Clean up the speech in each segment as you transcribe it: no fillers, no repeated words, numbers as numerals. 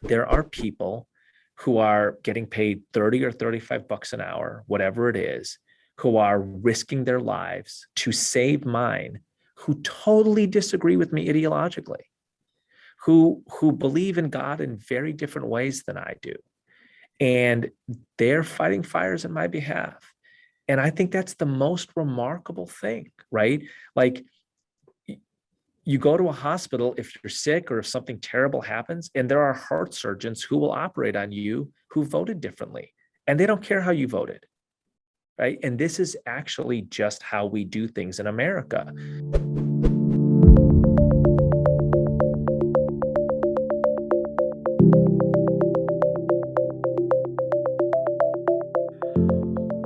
there are people who are getting paid 30 or 35 bucks an hour, whatever it is, who are risking their lives to save mine, who totally disagree with me ideologically, who believe in God in very different ways than I do. And they're fighting fires on my behalf. And I think that's the most remarkable thing, right? Like, you go to a hospital if you're sick or if something terrible happens, and there are heart surgeons who will operate on you who voted differently, and they don't care how you voted, right? And this is actually just how we do things in America.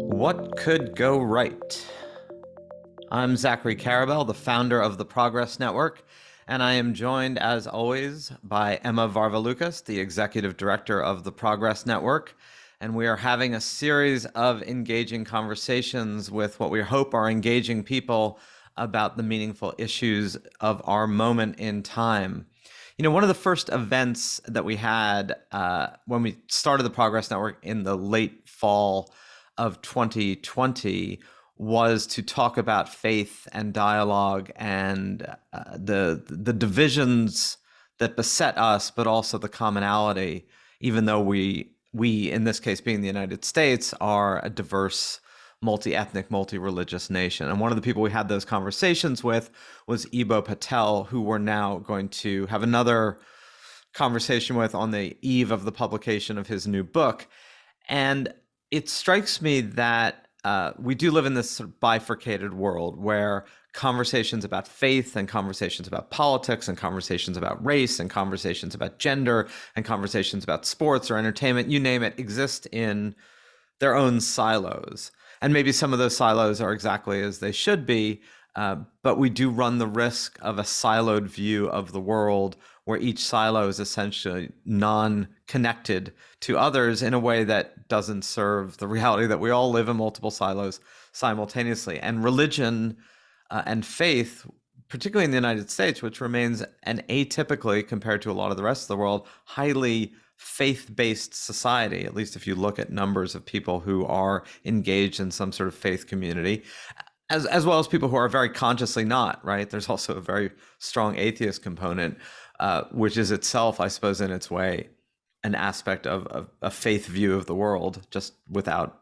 What could go right? I'm Zachary Karabell, the founder of the Progress Network, and I am joined, as always, by Emma Varvaloucas, the executive director of the Progress Network. And we are having a series of engaging conversations with what we hope are engaging people about the meaningful issues of our moment in time. You know, one of the first events that we had when we started the Progress Network in the late fall of 2020 was to talk about faith and dialogue and the divisions that beset us, but also the commonality, even though we in this case being the United States are a diverse, multi-ethnic, multi-religious nation. And one of the people we had those conversations with was Eboo Patel, who we're now going to have another conversation with on the eve of the publication of his new book. And it strikes me that we do live in this sort of bifurcated world where conversations about faith and conversations about politics and conversations about race and conversations about gender and conversations about sports or entertainment, you name it, exist in their own silos. And maybe some of those silos are exactly as they should be, but we do run the risk of a siloed view of the world where each silo is essentially non-connected to others in a way that doesn't serve the reality that we all live in multiple silos simultaneously. And religion and faith, particularly in the United States, which remains an atypically, compared to a lot of the rest of the world, highly faith-based society, at least if you look at numbers of people who are engaged in some sort of faith community, as well as people who are very consciously not, right? There's also a very strong atheist component, which is itself, I suppose, in its way, an aspect of a faith view of the world, just without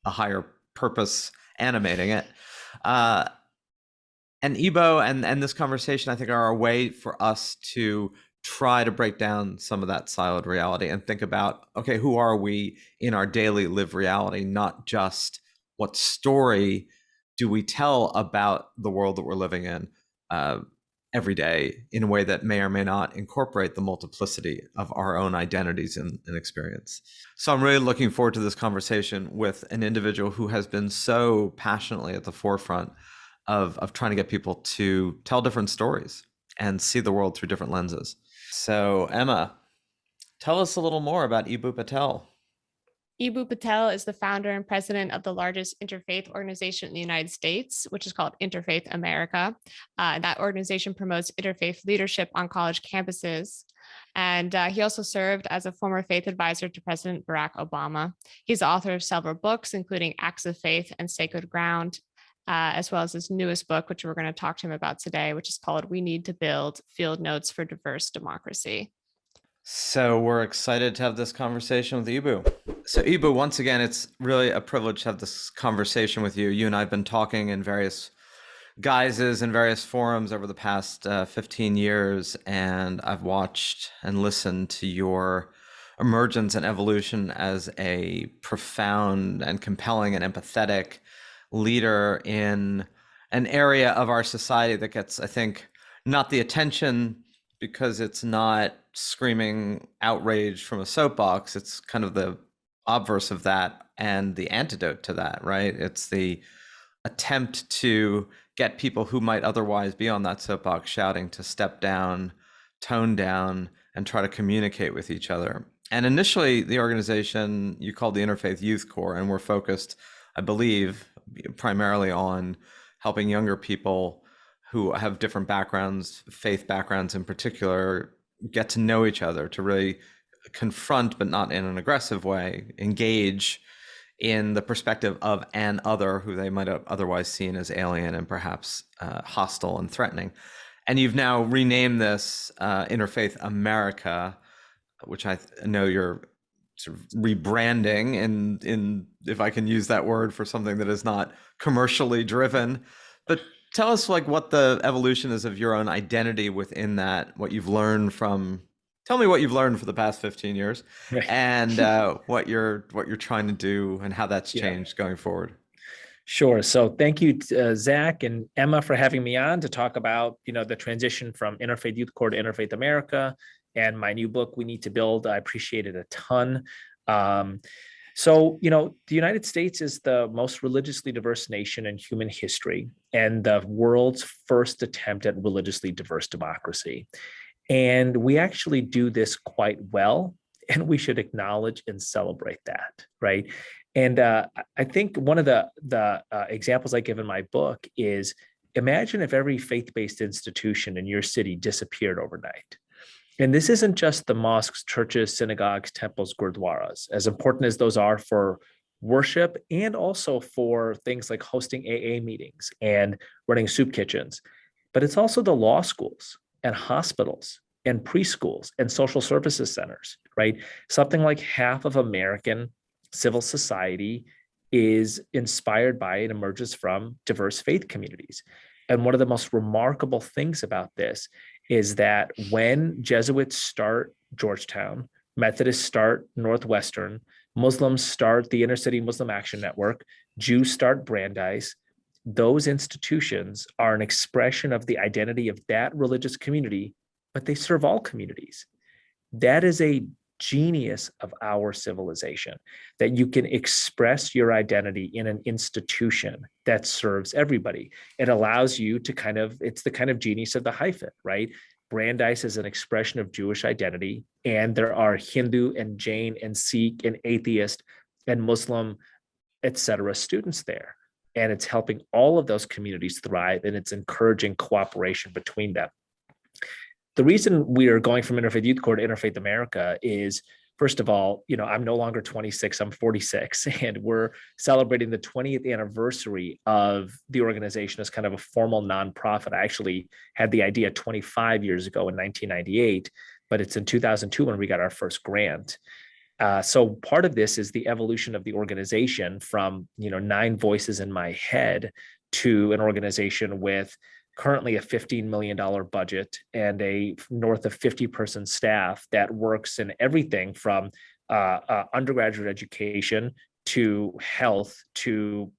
a higher purpose animating it. And Eboo and this conversation, I think, are a way for us to try to break down some of that siloed reality and think about, okay, who are we in our daily lived reality, not just what story do we tell about the world that we're living in every day in a way that may or may not incorporate the multiplicity of our own identities and experience. So I'm really looking forward to this conversation with an individual who has been so passionately at the forefront of trying to get people to tell different stories and see the world through different lenses. So Emma, tell us a little more about Eboo Patel. Eboo Patel is the founder and president of the largest interfaith organization in the United States, which is called Interfaith America. That organization promotes interfaith leadership on college campuses. And he also served as a former faith advisor to President Barack Obama. He's the author of several books, including Acts of Faith and Sacred Ground, as well as his newest book, which we're going to talk to him about today, which is called We Need to Build Field Notes for Diverse Democracy. So we're excited to have this conversation with Eboo. So Eboo, once again, it's really a privilege to have this conversation with you. You and I have been talking in various guises and various forums over the past 15 years, and I've watched and listened to your emergence and evolution as a profound and compelling and empathetic leader in an area of our society that gets, I think, not the attention because it's not screaming outrage from a soapbox. It's kind of the obverse of that and the antidote to that, right? It's the attempt to get people who might otherwise be on that soapbox shouting to step down, tone down, and try to communicate with each other. And initially, the organization you called the Interfaith Youth Corps, and we're focused, I believe, primarily on helping younger people who have different backgrounds, faith backgrounds in particular, get to know each other, to really confront, but not in an aggressive way, engage in the perspective of an other who they might have otherwise seen as alien and perhaps hostile and threatening. And you've now renamed this Interfaith America, which I know you're sort of rebranding, in if I can use that word for something that is not commercially driven. But tell us like what the evolution is of your own identity within that, what you've learned from. Tell me what you've learned for the past 15 years, Right. and what you're trying to do and how that's changed going forward. Sure. So thank you, Zach and Emma, for having me on to talk about, the transition from Interfaith Youth Core to Interfaith America and my new book, We Need to Build. I appreciate it a ton. So, the United States is the most religiously diverse nation in human history and the world's first attempt at religiously diverse democracy. And we actually do this quite well, and we should acknowledge and celebrate that, right? And I think one of the examples I give in my book is, imagine if every faith-based institution in your city disappeared overnight. And this isn't just the mosques, churches, synagogues, temples, gurdwaras, as important as those are for worship and also for things like hosting AA meetings and running soup kitchens. But it's also the law schools and hospitals and preschools and social services centers, right? Something like half of American civil society is inspired by and emerges from diverse faith communities. And one of the most remarkable things about this is that when Jesuits start Georgetown, Methodists start Northwestern, Muslims start the Inner City Muslim Action Network, Jews start Brandeis, those institutions are an expression of the identity of that religious community, but they serve all communities. That is a genius of our civilization, that you can express your identity in an institution that serves everybody. It allows you to it's the kind of genius of the hyphen, right? Brandeis is an expression of Jewish identity, and there are Hindu and Jain and Sikh and atheist and Muslim, etc. students there. And it's helping all of those communities thrive, and it's encouraging cooperation between them. The reason we are going from Interfaith Youth Core to Interfaith America is, first of all, I'm no longer 26, I'm 46, and we're celebrating the 20th anniversary of the organization as kind of a formal nonprofit. I actually had the idea 25 years ago in 1998, but it's in 2002 when we got our first grant. So part of this is the evolution of the organization from, 9 voices in my head to an organization with currently a $15 million budget and a north of 50-person staff that works in everything from undergraduate education to health to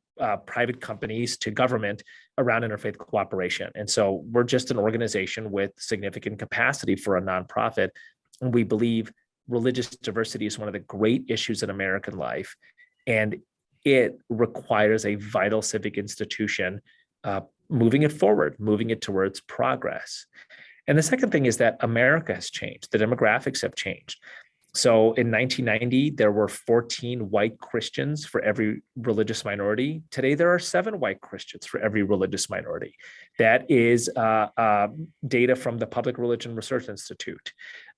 private companies to government around interfaith cooperation. And so we're just an organization with significant capacity for a nonprofit. And we believe religious diversity is one of the great issues in American life. And it requires a vital civic institution moving it forward, moving it towards progress. And the second thing is that America has changed. The demographics have changed. So in 1990, there were 14 white Christians for every religious minority. Today, there are 7 white Christians for every religious minority. That is data from the Public Religion Research Institute.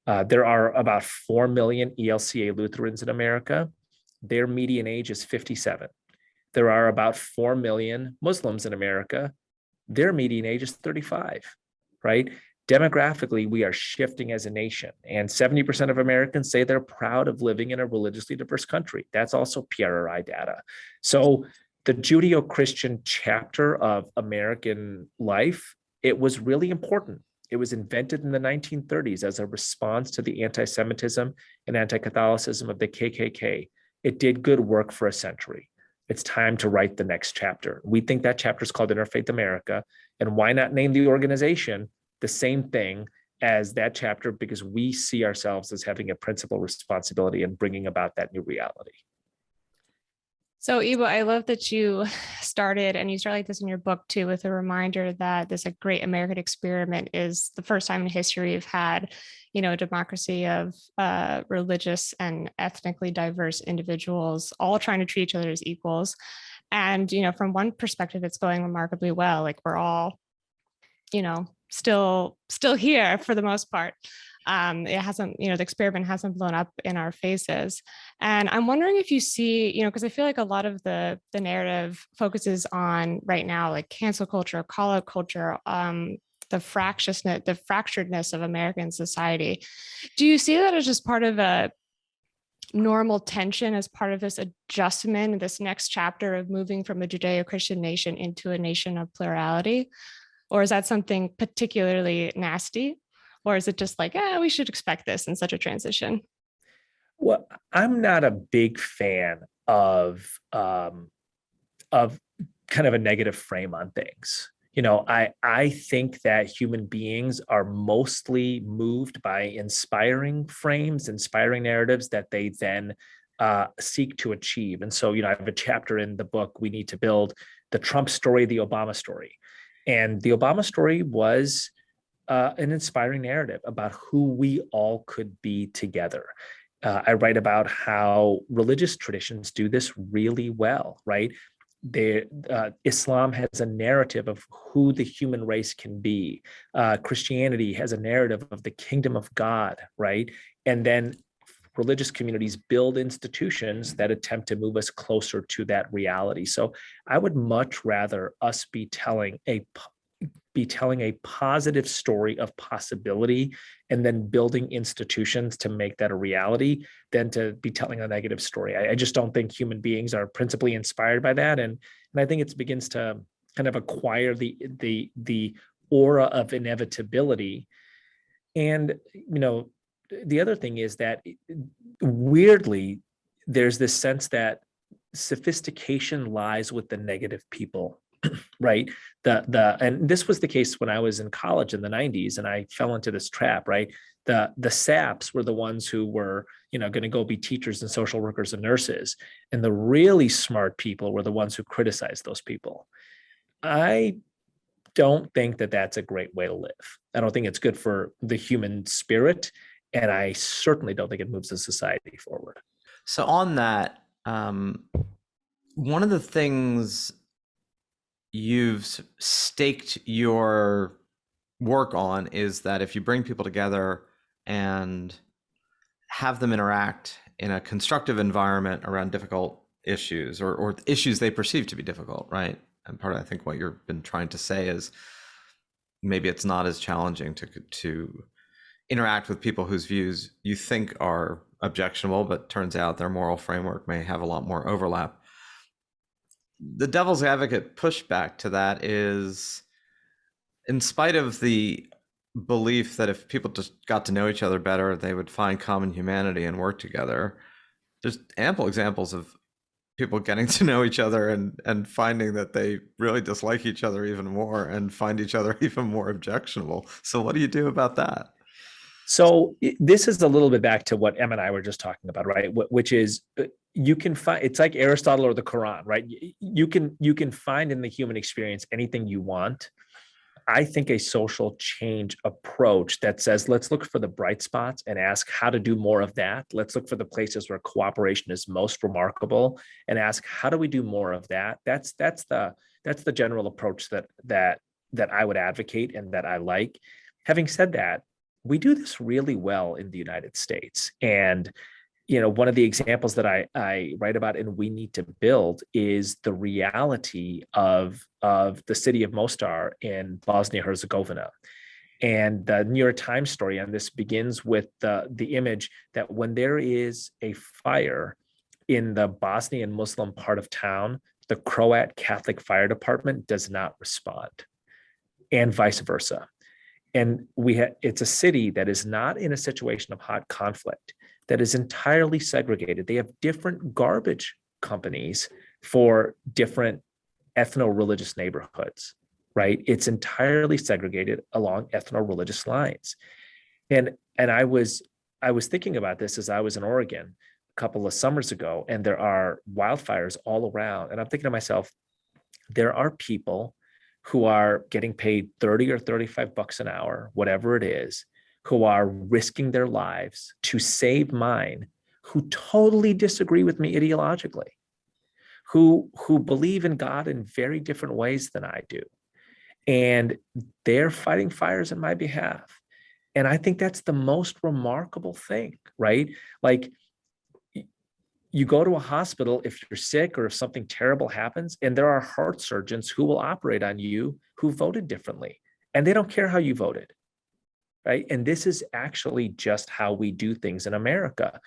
There are about 4 million ELCA Lutherans in America. Their median age is 57. There are about 4 million Muslims in America. Their median age is 35, right? Demographically, we are shifting as a nation, and 70% of Americans say they're proud of living in a religiously diverse country. That's also PRI data. So the Judeo-Christian chapter of American life, it was really important. It was invented in the 1930s as a response to the anti-Semitism and anti-Catholicism of the KKK. It did good work for a century. It's time to write the next chapter. We think that chapter is called Interfaith America. And why not name the organization the same thing as that chapter? Because we see ourselves as having a principal responsibility in bringing about that new reality. So, Eboo, I love that you started, and you start like this in your book too, with a reminder that this great American experiment is the first time in history we've had, a democracy of religious and ethnically diverse individuals all trying to treat each other as equals. And, from one perspective, it's going remarkably well. Like we're all, still here for the most part. It hasn't, the experiment hasn't blown up in our faces. And I'm wondering if you see, because I feel like a lot of the narrative focuses on right now, like cancel culture, call out culture, the fracturedness of American society. Do you see that as just part of a normal tension, as part of this adjustment, this next chapter of moving from a Judeo-Christian nation into a nation of plurality? Or is that something particularly nasty? Or is it just like, we should expect this in such a transition? Well, I'm not a big fan of kind of a negative frame on things. I think that human beings are mostly moved by inspiring frames, inspiring narratives that they then seek to achieve. And so, I have a chapter in the book, We Need to Build the Trump Story, the Obama Story. And the Obama story was an inspiring narrative about who we all could be together. I write about how religious traditions do this really well, right? Islam has a narrative of who the human race can be. Christianity has a narrative of the kingdom of God, right? And then religious communities build institutions that attempt to move us closer to that reality. So I would much rather us be telling a positive story of possibility and then building institutions to make that a reality than to be telling a negative story. I just don't think human beings are principally inspired by that. And I think it begins to kind of acquire the aura of inevitability. And, the other thing is that weirdly, there's this sense that sophistication lies with the negative people. Right. And this was the case when I was in college in the 90s, and I fell into this trap, right? The saps were the ones who were, going to go be teachers and social workers and nurses. And the really smart people were the ones who criticized those people. I don't think that that's a great way to live. I don't think it's good for the human spirit. And I certainly don't think it moves the society forward. So on that, one of the things you've staked your work on is that if you bring people together and have them interact in a constructive environment around difficult issues or issues they perceive to be difficult, right? And part of, I think, what you've been trying to say is maybe it's not as challenging to interact with people whose views you think are objectionable, but turns out their moral framework may have a lot more overlap. The devil's advocate pushback to that is, in spite of the belief that if people just got to know each other better, they would find common humanity and work together, there's ample examples of people getting to know each other and finding that they really dislike each other even more and find each other even more objectionable. So what do you do about that? So this is a little bit back to what Em and I were just talking about, right? Which is you can find, it's like Aristotle or the Quran, right? You can find in the human experience anything you want. I think a social change approach that says, let's look for the bright spots and ask how to do more of that. Let's look for the places where cooperation is most remarkable and ask, how do we do more of that? That's the general approach that I would advocate and that I like. Having said that, we do this really well in the United States. And, one of the examples that I write about in We Need to Build is the reality of the city of Mostar in Bosnia-Herzegovina. And the New York Times story on this begins with the image that when there is a fire in the Bosnian Muslim part of town, the Croat Catholic Fire Department does not respond, and vice versa. And it's a city that is not in a situation of hot conflict, that is entirely segregated. They have different garbage companies for different ethno-religious neighborhoods, right? It's entirely segregated along ethno-religious lines. And I was thinking about this as I was in Oregon a couple of summers ago, and there are wildfires all around. And I'm thinking to myself, there are people who are getting paid 30 or 35 bucks an hour, whatever it is, who are risking their lives to save mine, who totally disagree with me ideologically, who believe in God in very different ways than I do. And they're fighting fires on my behalf. And I think that's the most remarkable thing, right? Like, you go to a hospital if you're sick or if something terrible happens, and there are heart surgeons who will operate on you who voted differently, and they don't care how you voted, right? And this is actually just how we do things in America.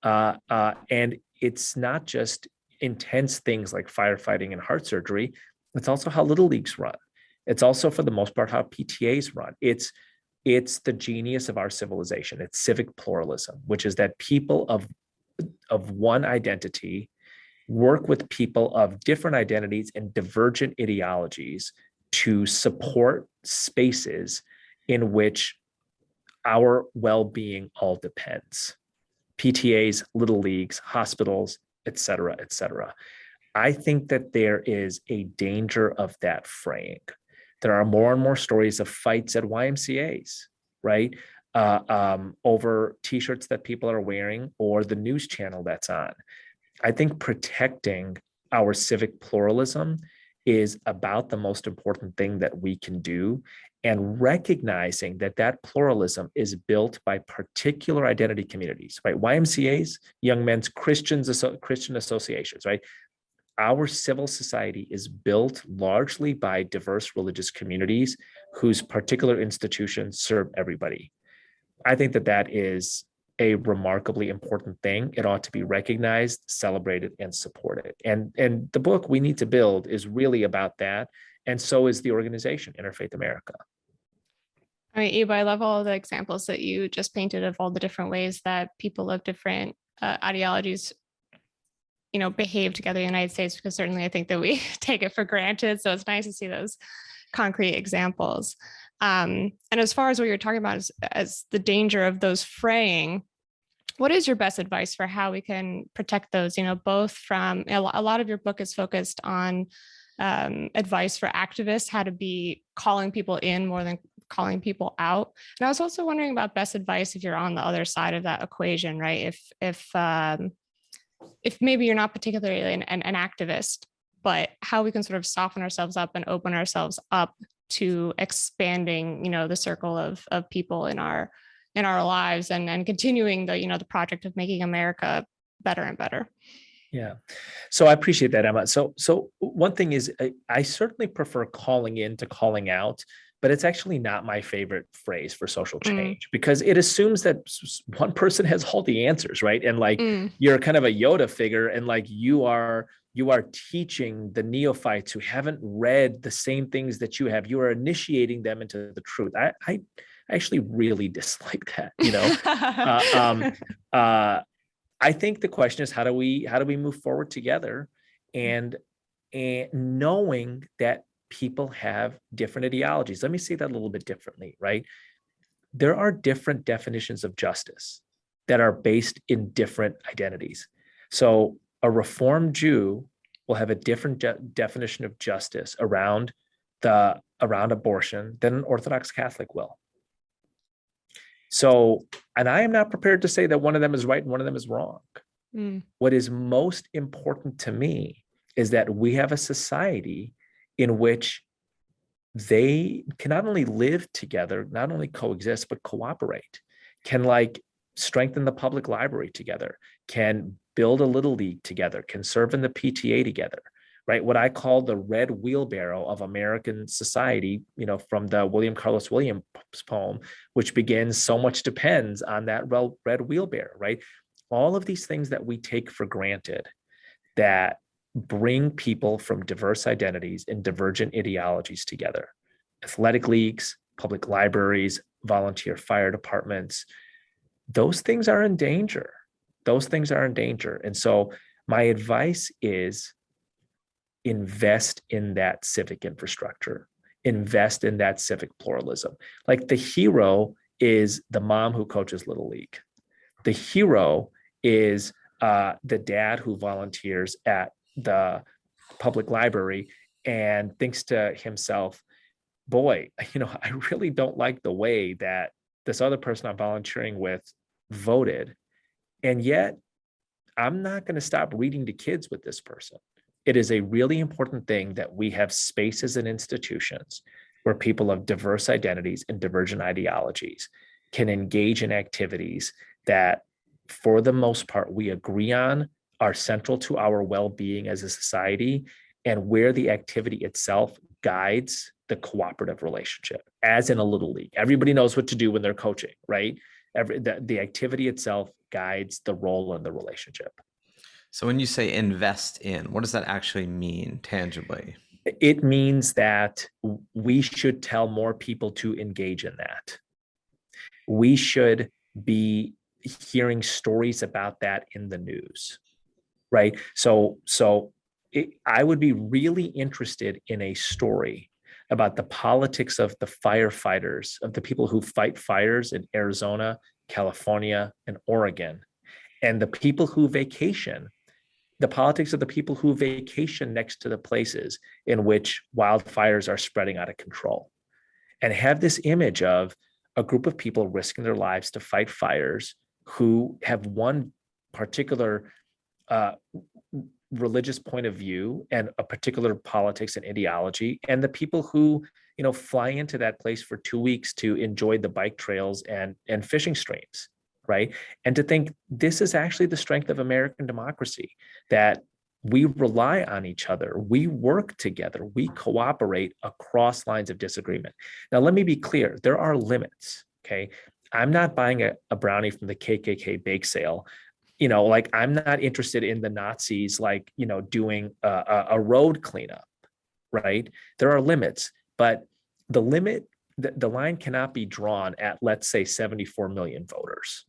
And it's not just intense things like firefighting and heart surgery. It's also how little leagues run. It's also, for the most part, how PTAs run. It's the genius of our civilization. It's civic pluralism, which is that people of one identity work with people of different identities and divergent ideologies to support spaces in which our well-being all depends. PTAs, little leagues, hospitals, et cetera, et cetera. I think that there is a danger of that fraying. There are more and more stories of fights at YMCAs, right? Over t-shirts that people are wearing or the news channel that's on. I think protecting our civic pluralism is about the most important thing that we can do, and recognizing that that pluralism is built by particular identity communities, right? YMCAs, Young Men's Christian associations, right? Our civil society is built largely by diverse religious communities whose particular institutions serve everybody. I think that that is a remarkably important thing. It ought to be recognized, celebrated, and supported. And the book We Need to Build is really about that. And so is the organization, Interfaith America. I mean, Eboo, I love all the examples that you just painted of all the different ways that people of different ideologies, behave together in the United States, because certainly I think that we take it for granted. So it's nice to see those concrete examples. And as far as what you're talking about as the danger of those fraying, what is your best advice for how we can protect those, both from a lot of your book is focused on advice for activists, how to be calling people in more than calling people out. And I was also wondering about best advice if you're on the other side of that equation, right? If maybe you're not particularly an activist, but how we can sort of soften ourselves up and open ourselves up to expanding, the circle of people in our lives and continuing the project of making America better and better. Yeah. So I appreciate that, Emma. So one thing is I certainly prefer calling in to calling out, but it's actually not my favorite phrase for social change because it assumes that one person has all the answers, right? And like you're kind of a Yoda figure, and like you are teaching the neophytes who haven't read the same things that you have. You are initiating them into the truth. I actually really dislike that, I think the question is how do we move forward together, and knowing that people have different ideologies. Let me say that a little bit differently, right? There are different definitions of justice that are based in different identities. So a Reformed Jew will have a different definition of justice around abortion than an Orthodox Catholic will. So, and I am not prepared to say that one of them is right and one of them is wrong. What is most important to me is that we have a society in which they can not only live together, not only coexist, but cooperate, can like strengthen the public library together, can build a little league together, can serve in the PTA together, right? What I call the red wheelbarrow of American society, from the William Carlos Williams poem, which begins, "So much depends on that red wheelbarrow," right? All of these things that we take for granted that bring people from diverse identities and divergent ideologies together. Athletic leagues, public libraries, volunteer fire departments, those things are in danger. Those things are in danger. And so my advice is invest in that civic infrastructure, invest in that civic pluralism. Like the hero is the mom who coaches Little League. The hero is the dad who volunteers at the public library and thinks to himself, boy, I really don't like the way that this other person I'm volunteering with voted. And yet I'm not going to stop reading to kids with this person. It is a really important thing that we have spaces and institutions where people of diverse identities and divergent ideologies can engage in activities that, for the most part, we agree on, are central to our well-being as a society, and where the activity itself guides the cooperative relationship, as in a little league. Everybody knows what to do when they're coaching, right? The activity itself guides the role in the relationship. So when you say invest in, what does that actually mean tangibly? It means that we should tell more people to engage in that. We should be hearing stories about that in the news, right? I would be really interested in a story about the politics of the firefighters, of the people who fight fires in Arizona, California, and Oregon, and the people who vacation, the politics of the people who vacation next to the places in which wildfires are spreading out of control, and have this image of a group of people risking their lives to fight fires who have one particular religious point of view and a particular politics and ideology, and the people who fly into that place for 2 weeks to enjoy the bike trails and fishing streams, right? And to think this is actually the strength of American democracy, that we rely on each other, we work together, we cooperate across lines of disagreement. Now, let me be clear, there are limits, okay? I'm not buying a brownie from the KKK bake sale. Like, I'm not interested in the Nazis, doing a road cleanup, right? There are limits, but the line cannot be drawn at, let's say, 74 million voters,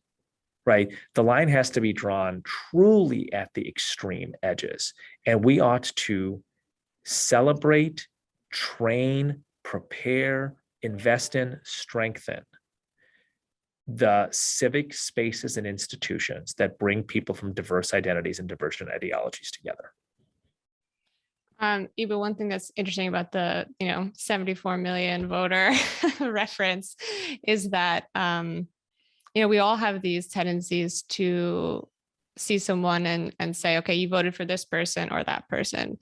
right? The line has to be drawn truly at the extreme edges. And we ought to celebrate, train, prepare, invest in, strengthen the civic spaces and institutions that bring people from diverse identities and divergent ideologies together. Eboo, one thing that's interesting about the 74 million voter reference is that we all have these tendencies to see someone and say, okay, you voted for this person or that person.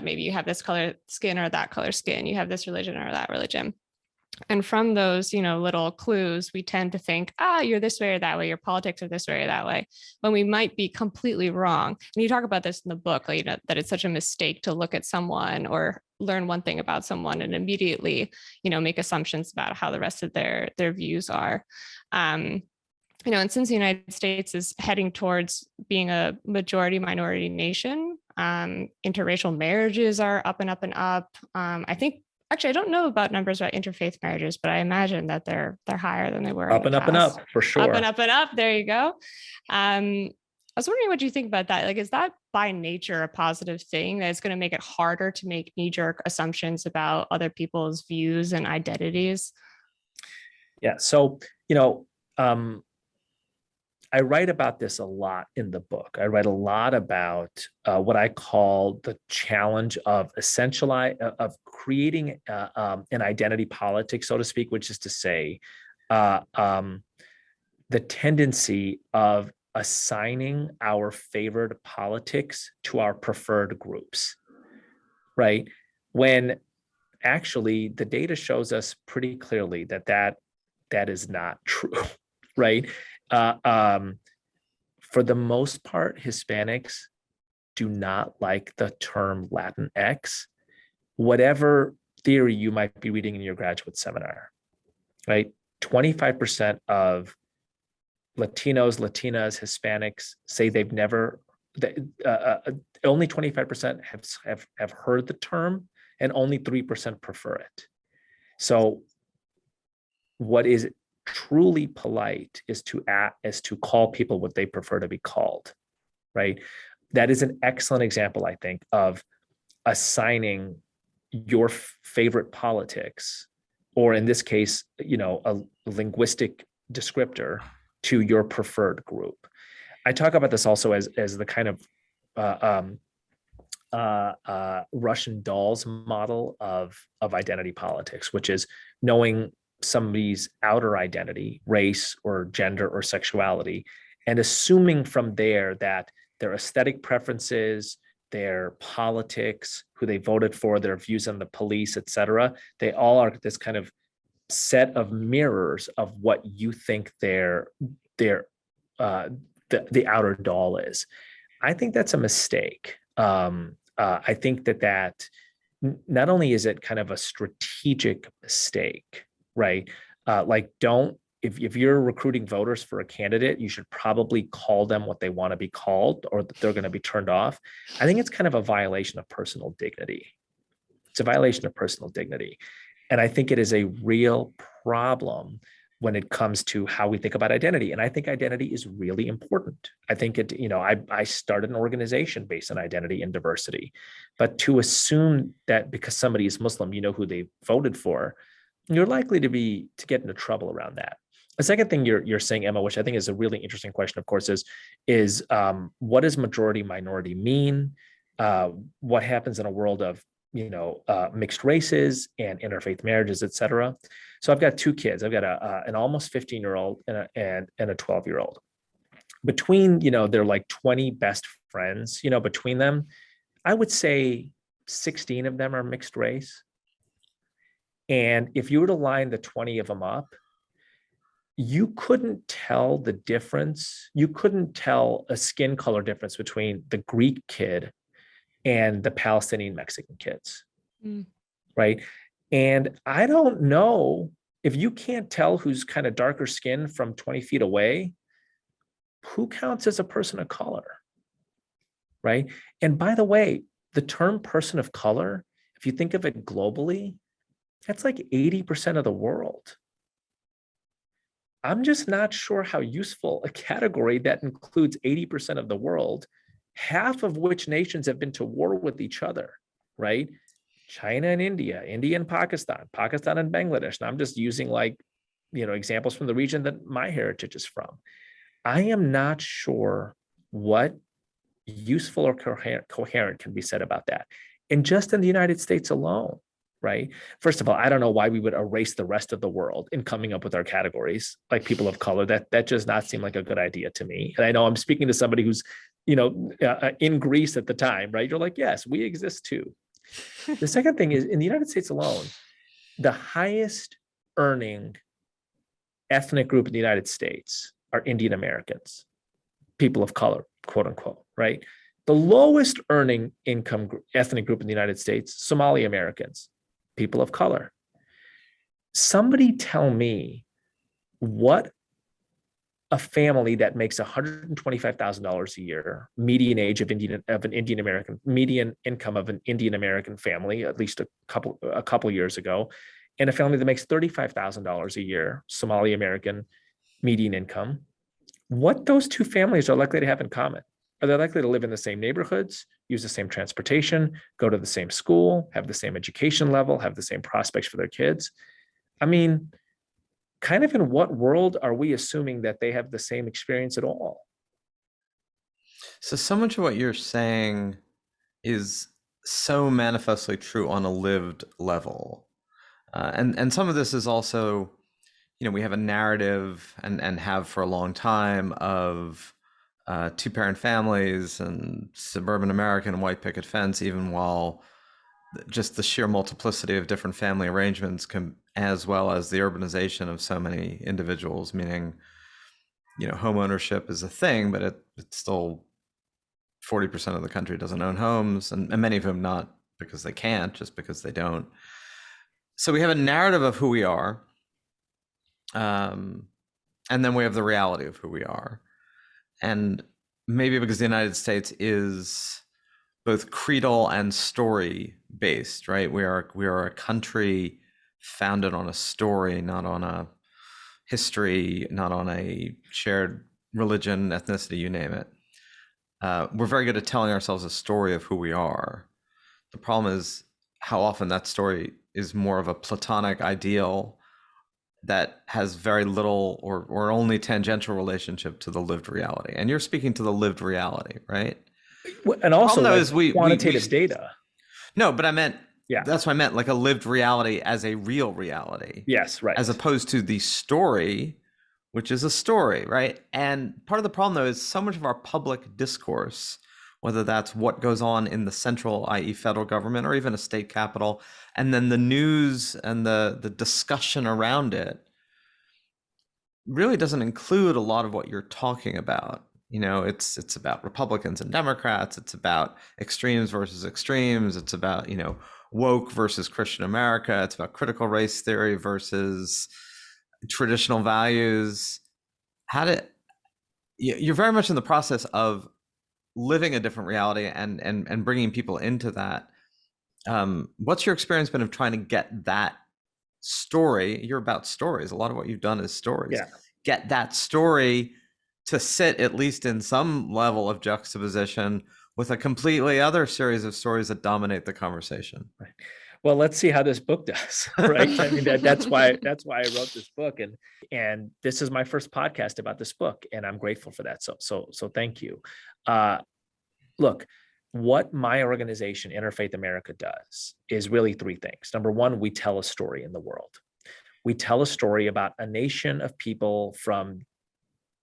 Maybe you have this color skin or that color skin. You have this religion or that religion. And from those, little clues, we tend to think, you're this way or that way, your politics are this way or that way, when we might be completely wrong. And you talk about this in the book, that it's such a mistake to look at someone or learn one thing about someone and immediately, make assumptions about how the rest of their views are. And since the United States is heading towards being a majority minority nation, interracial marriages are up and up and up. I think, actually, I don't know about numbers about interfaith marriages, but I imagine that they're higher than they were. Up and up and up, for sure. Up and up and up. There you go. I was wondering what you think about that. Like, is that by nature a positive thing, that it's going to make it harder to make knee-jerk assumptions about other people's views and identities? Yeah. So, I write about this a lot in the book. I write a lot about what I call the challenge of creating an identity politics, so to speak, which is to say, the tendency of assigning our favored politics to our preferred groups, right? When actually the data shows us pretty clearly that is not true, right? For the most part, Hispanics do not like the term Latinx, whatever theory you might be reading in your graduate seminar, right? 25% of Latinos, Latinas, Hispanics say they've never, only 25% have heard the term, and only 3% prefer it. So what is truly polite is to call people what they prefer to be called, right? That is an excellent example, I think, of assigning your favorite politics, or in this case, a linguistic descriptor, to your preferred group. I talk about this also as the kind of Russian dolls model of identity politics, which is knowing somebody's outer identity, race or gender or sexuality, and assuming from there that their aesthetic preferences, their politics, who they voted for, their views on the police, et cetera, they all are this kind of set of mirrors of what you think their the outer doll is. I think that's a mistake. I think that not only is it kind of a strategic mistake, right? Like, don't, if you're recruiting voters for a candidate, you should probably call them what they want to be called, or that they're going to be turned off. I think it's kind of a violation of personal dignity. It's a violation of personal dignity. And I think it is a real problem when it comes to how we think about identity. And I think identity is really important. I think it, I started an organization based on identity and diversity, but to assume that because somebody is Muslim, you know who they voted for, you're likely to get into trouble around that. The second thing you're saying, Emma, which I think is a really interesting question, of course, is what does majority minority mean? What happens in a world of mixed races and interfaith marriages, et cetera. So I've got two kids. I've got an almost 15-year-old and a 12-year-old. Between, they're like 20 best friends, between them, I would say 16 of them are mixed race. And if you were to line the 20 of them up, you couldn't tell the difference. You couldn't tell a skin color difference between the Greek kid and the Palestinian Mexican kids, right? And I don't know, if you can't tell who's kind of darker skin from 20 feet away, who counts as a person of color, right? And by the way, the term person of color, if you think of it globally, that's like 80% of the world. I'm just not sure how useful a category that includes 80% of the world, half of which nations have been to war with each other, right? China and India, India and Pakistan, Pakistan and Bangladesh. And I'm just using examples from the region that my heritage is from. I am not sure what useful or coherent can be said about that. And just in the United States alone, right? First of all, I don't know why we would erase the rest of the world in coming up with our categories, like people of color. That does not seem like a good idea to me. And I know I'm speaking to somebody who's, in Greece at the time, right? You're like, yes, we exist too. The second thing is, in the United States alone, the highest earning ethnic group in the United States are Indian Americans, people of color, quote unquote, right? The lowest earning income ethnic group in the United States, Somali Americans, people of color. Somebody tell me what a family that makes $125,000 a year, median age of an Indian American, median income of an Indian American family, at least a couple years ago, and a family that makes $35,000 a year, Somali American median income, what those two families are likely to have in common. Are they likely to live in the same neighborhoods, use the same transportation, go to the same school, have the same education level, have the same prospects for their kids? I mean, kind of in what world are we assuming that they have the same experience at all? So much of what you're saying is so manifestly true on a lived level. And some of this is also, we have a narrative and have for a long time of two-parent families and suburban American and white picket fence, even while just the sheer multiplicity of different family arrangements as well as the urbanization of so many individuals, meaning, home ownership is a thing, but it's still 40% of the country doesn't own homes, and many of them not because they can't, just because they don't. So we have a narrative of who we are, and then we have the reality of who we are. And maybe because the United States is both creedal and story based, right? We are a country founded on a story, not on a history, not on a shared religion, ethnicity, you name it. We're very good at telling ourselves a story of who we are. The problem is how often that story is more of a platonic ideal that has very little or only tangential relationship to the lived reality. And you're speaking to the lived reality, right? And also quantitative data. No, but I meant, yeah, that's what I meant, like a lived reality as a real reality. Yes, right. As opposed to the story, which is a story, right? And part of the problem, though, is so much of our public discourse, whether that's what goes on in the central, i.e. federal government, or even a state capital, and then the news and the discussion around it really doesn't include a lot of what you're talking about. You know, it's about Republicans and Democrats. It's about extremes versus extremes. It's about, you know, woke versus Christian America. It's about critical race theory versus traditional values. You're very much in the process of living a different reality and bringing people into that. What's your experience been of trying to get that story? You're about stories. A lot of what you've done is stories. Yeah. Get that story to sit at least in some level of juxtaposition with a completely other series of stories that dominate the conversation. Right. Well, let's see how this book does, right? I mean, that's why I wrote this book, and this is my first podcast about this book, and I'm grateful for that. So thank you. Look, what my organization, Interfaith America, does is really three things. Number one, we tell a story in the world. We tell a story about a nation of people from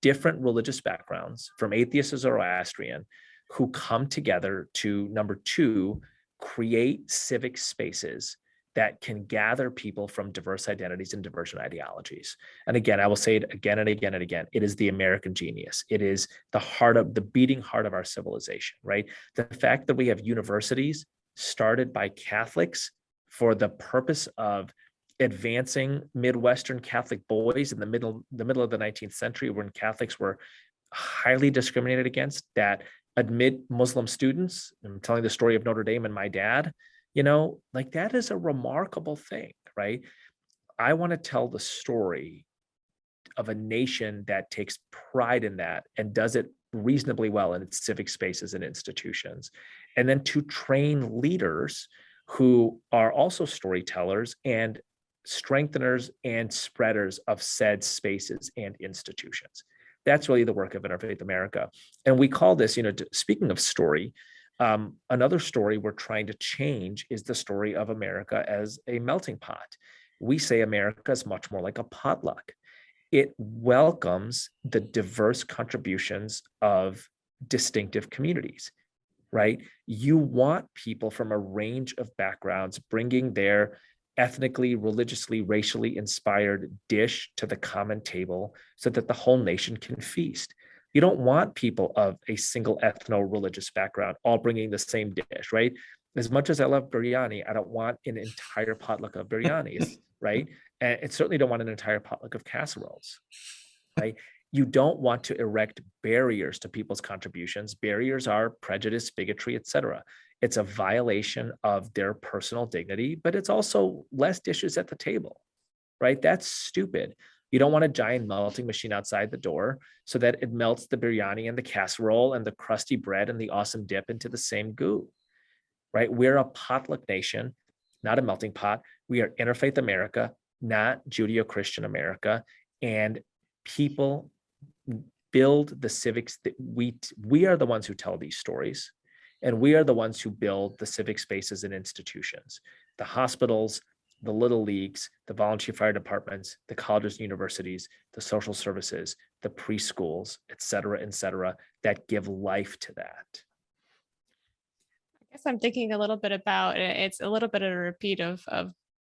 different religious backgrounds, from atheist to Zoroastrian, who come together to, number two, create civic spaces that can gather people from diverse identities and divergent ideologies. And again, I will say it again and again and again, it is the American genius. It is the beating heart of our civilization, right? The fact that we have universities started by Catholics for the purpose of advancing Midwestern Catholic boys in the middle of the 19th century, when Catholics were highly discriminated against, that admit Muslim students. I'm telling the story of Notre Dame and my dad, you know, like that is a remarkable thing, right? I want to tell the story of a nation that takes pride in that and does it reasonably well in its civic spaces and institutions. And then to train leaders who are also storytellers and strengtheners and spreaders of said spaces and institutions. That's really the work of Interfaith America. And we call this, you know, speaking of story, another story we're trying to change is the story of America as a melting pot. We say America is much more like a potluck. It welcomes the diverse contributions of distinctive communities, right? You want people from a range of backgrounds bringing their ethnically, religiously, racially inspired dish to the common table so that the whole nation can feast. You don't want people of a single ethno-religious background all bringing the same dish, right? As much as I love biryani, I don't want an entire potluck of biryanis, right? And I certainly don't want an entire potluck of casseroles, right? You don't want to erect barriers to people's contributions. Barriers are prejudice, bigotry, etc. It's a violation of their personal dignity, but it's also less dishes at the table, right? That's stupid. You don't want a giant melting machine outside the door so that it melts the biryani and the casserole and the crusty bread and the awesome dip into the same goo, right? We're a potluck nation, not a melting pot. We are Interfaith America, not Judeo-Christian America. And people build the civics that we are the ones who tell these stories, and we are the ones who build the civic spaces and institutions, the hospitals, the little leagues, the volunteer fire departments, the colleges and universities, the social services, the preschools, et cetera, that give life to that. I guess I'm thinking a little bit about it. It's a little bit of a repeat of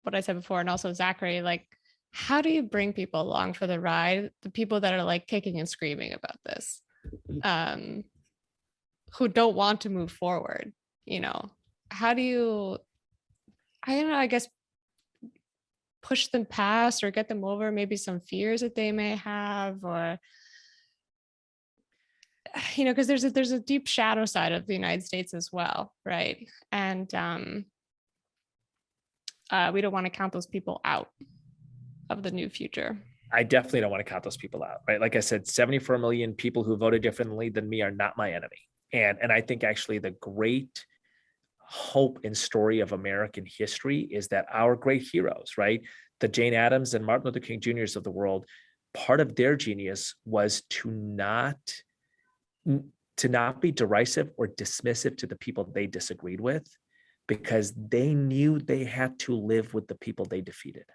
what I said before, and also Zachary, like, how do you bring people along for the ride? The people that are like kicking and screaming about this, who don't want to move forward, you know, how do you, I don't know, I guess, push them past or get them over maybe some fears that they may have, or, you know, because there's a deep shadow side of the United States as well, right? And we don't want to count those people out of the new future. I definitely don't want to count those people out, right? Like I said, 74 million people who voted differently than me are not my enemy. And I think actually the great hope and story of American history is that our great heroes, right? The Jane Addams and Martin Luther King Jr.'s of the world, part of their genius was to not be derisive or dismissive to the people they disagreed with, because they knew they had to live with the people they defeated.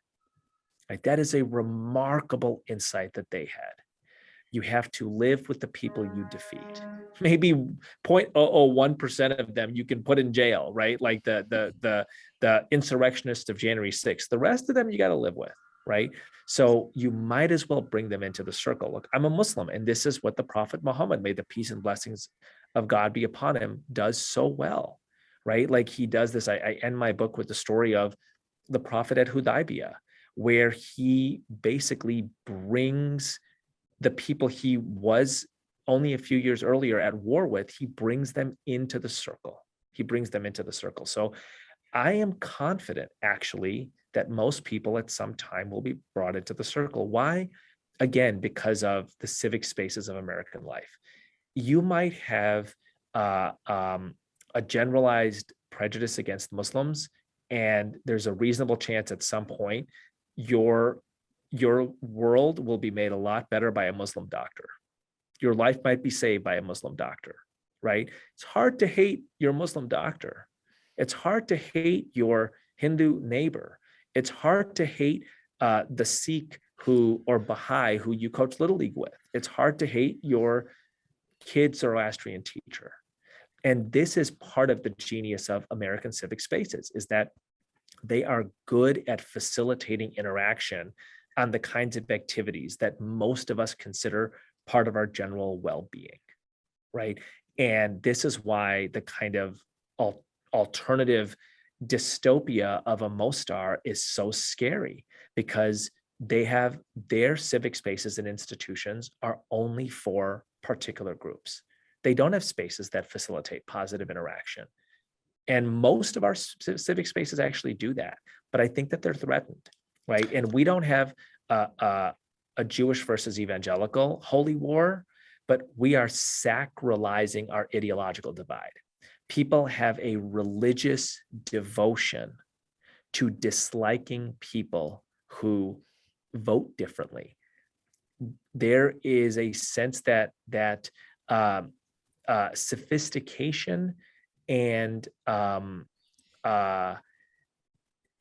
Right? That is a remarkable insight that they had. you have to live with the people you defeat. Maybe 0.001% of them you can put in jail, right? Like the insurrectionists of January 6th. The rest of them you got to live with, right? So you might as well bring them into the circle. Look, I'm a Muslim, and this is what the Prophet Muhammad, may the peace and blessings of God be upon him, does so well, right? Like he does this. I end my book with the story of the Prophet at Hudaybiyah, where he basically brings the people he was only a few years earlier at war with, he brings them into the circle. He brings them into the circle. So I am confident, actually, that most people at some time will be brought into the circle. Why? Again, because of the civic spaces of American life. You might have a generalized prejudice against Muslims, and there's a reasonable chance at some point your world will be made a lot better by a Muslim doctor. Your life might be saved by a Muslim doctor, right? It's hard to hate your Muslim doctor. It's hard to hate your Hindu neighbor. It's hard to hate the Sikh or Baha'i who you coach Little League with. It's hard to hate your kid's Zoroastrian teacher. And this is part of the genius of American civic spaces, is that they are good at facilitating interaction on the kinds of activities that most of us consider part of our general well-being, right? And this is why the kind of alternative dystopia of a Mostar is so scary, because they have their civic spaces and institutions are only for particular groups. They don't have spaces that facilitate positive interaction. And most of our civic spaces actually do that, but I think that they're threatened, right? And we don't have a Jewish versus evangelical holy war, but we are sacralizing our ideological divide. People have a religious devotion to disliking people who vote differently. There is a sense that sophistication and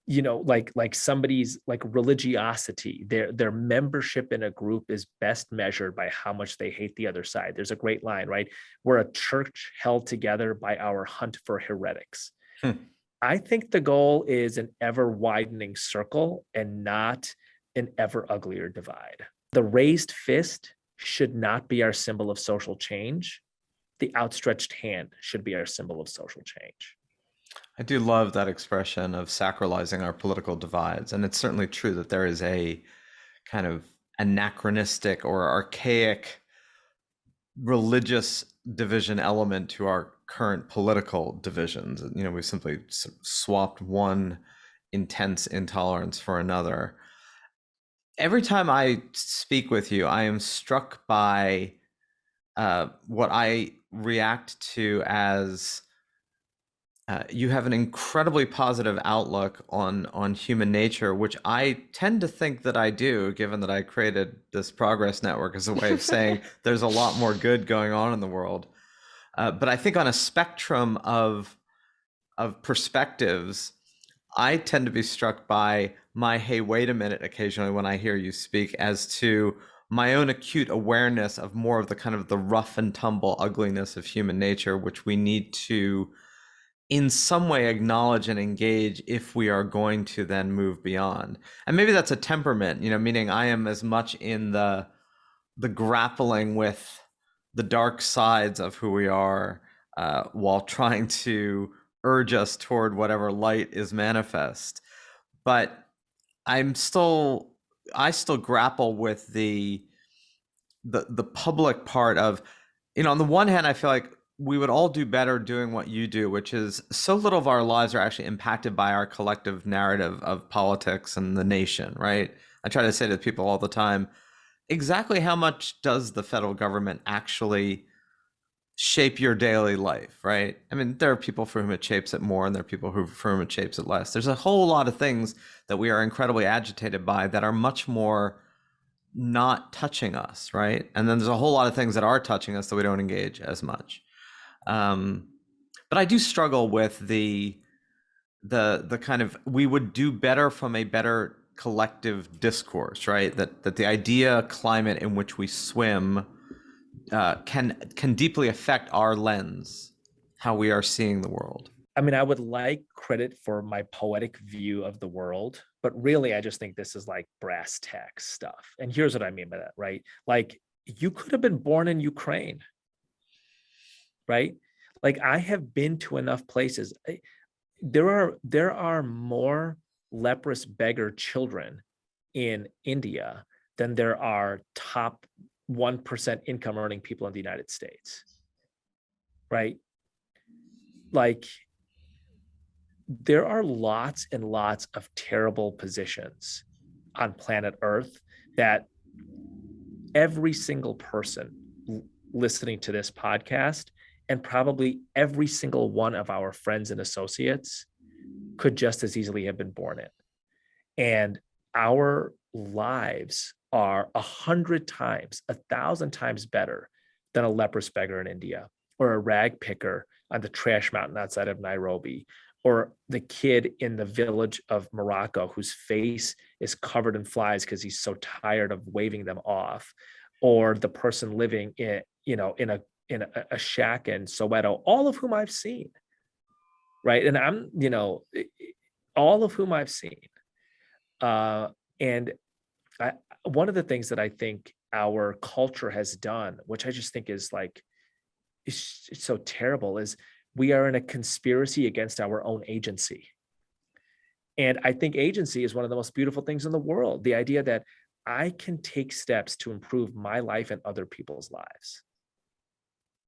like somebody's like religiosity, their membership in a group is best measured by how much they hate the other side. There's a great line, right? We're a church held together by our hunt for heretics. I think the goal is an ever widening circle and not an ever uglier divide. The raised fist should not be our symbol of social change. The outstretched hand should be our symbol of social change. I do love that expression of sacralizing our political divides. And it's certainly true that there is a kind of anachronistic or archaic religious division element to our current political divisions. You know, we simply swapped one intense intolerance for another. Every time I speak with you, I am struck by what I react to as you have an incredibly positive outlook on human nature, which I tend to think that I do, given that I created this progress network as a way of saying there's a lot more good going on in the world. But I think on a spectrum of perspectives, I tend to be struck by my, hey, wait a minute, occasionally when I hear you speak, as to my own acute awareness of more of the kind of the rough and tumble ugliness of human nature, which we need to in some way acknowledge and engage if we are going to then move beyond. And maybe that's a temperament, you know, meaning I am as much in the grappling with the dark sides of who we are while trying to urge us toward whatever light is manifest. But I still grapple with the public part of, you know, on the one hand, I feel like we would all do better doing what you do, which is so little of our lives are actually impacted by our collective narrative of politics and the nation, right? I try to say to people all the time, exactly how much does the federal government actually shape your daily life, right? I mean, there are people for whom it shapes it more, and there are people for whom it shapes it less. There's a whole lot of things that we are incredibly agitated by that are much more not touching us, right? And then there's a whole lot of things that are touching us that we don't engage as much. But I do struggle with the kind of, we would do better from a better collective discourse, right? That the idea climate in which we swim can deeply affect our lens, how we are seeing the world. I mean, I would like credit for my poetic view of the world, but really, I just think this is like brass tacks stuff. And here's what I mean by that, right? Like, you could have been born in Ukraine, right? Like, I have been to enough places. There are more leprous beggar children in India than there are top 1% income earning people in the United States, right? Like, there are lots and lots of terrible positions on planet Earth that every single person listening to this podcast, and probably every single one of our friends and associates, could just as easily have been born in. And our lives are 100 times, 1,000 times better than a leprous beggar in India, or a rag picker on the trash mountain outside of Nairobi, or the kid in the village of Morocco whose face is covered in flies because he's so tired of waving them off, or the person living in a shack in Soweto, all of whom I've seen, right? And all of whom I've seen. And one of the things that I think our culture has done, which I just think is like, it's so terrible, is we are in a conspiracy against our own agency. And I think agency is one of the most beautiful things in the world. The idea that I can take steps to improve my life and other people's lives,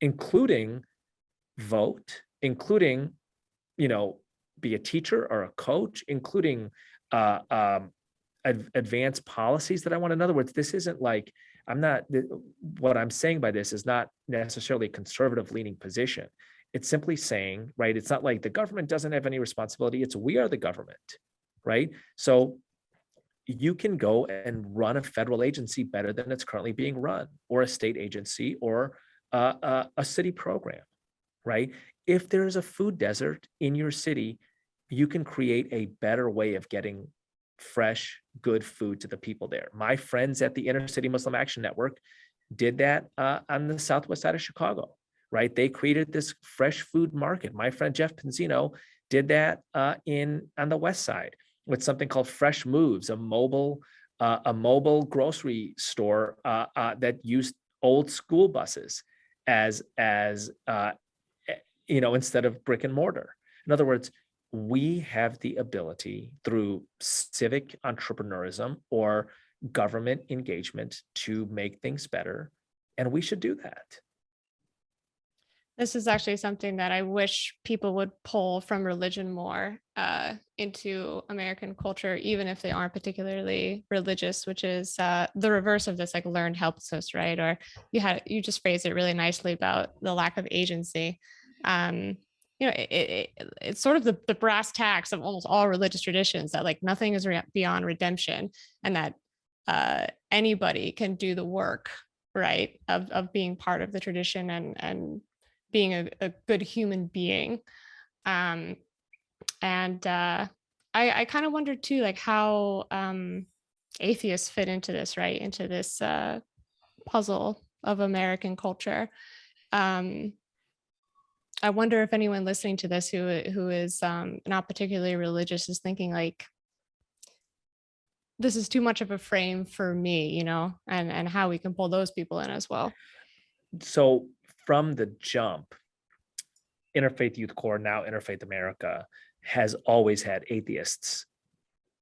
including vote, including, be a teacher or a coach, including advanced policies that I want. In other words, this isn't like, what I'm saying by this is not necessarily a conservative leaning position. It's simply saying, right, it's not like the government doesn't have any responsibility. It's we are the government, right? So you can go and run a federal agency better than it's currently being run, or a state agency, or a city program, right? If there's a food desert in your city, you can create a better way of getting fresh, good food to the people there. My friends at the Inner City Muslim Action Network did that on the southwest side of Chicago, right? They created this fresh food market. My friend Jeff Penzino did that on the west side with something called Fresh Moves, a mobile grocery store that used old school buses as instead of brick and mortar. In other words, we have the ability through civic entrepreneurism or government engagement to make things better, and we should do that. This is actually something that I wish people would pull from religion more into American culture, even if they aren't particularly religious, which is the reverse of this, like learned helplessness, right? Or you just phrased it really nicely about the lack of agency. It's sort of the brass tacks of almost all religious traditions, that like nothing is beyond redemption, and that anybody can do the work, right, of being part of the tradition and being a good human being. I kind of wonder too, like how atheists fit into this, right? Into this puzzle of American culture. I wonder if anyone listening to this who is not particularly religious is thinking like, this is too much of a frame for me, and how we can pull those people in as well. So from the jump, Interfaith Youth Core, now Interfaith America, has always had atheists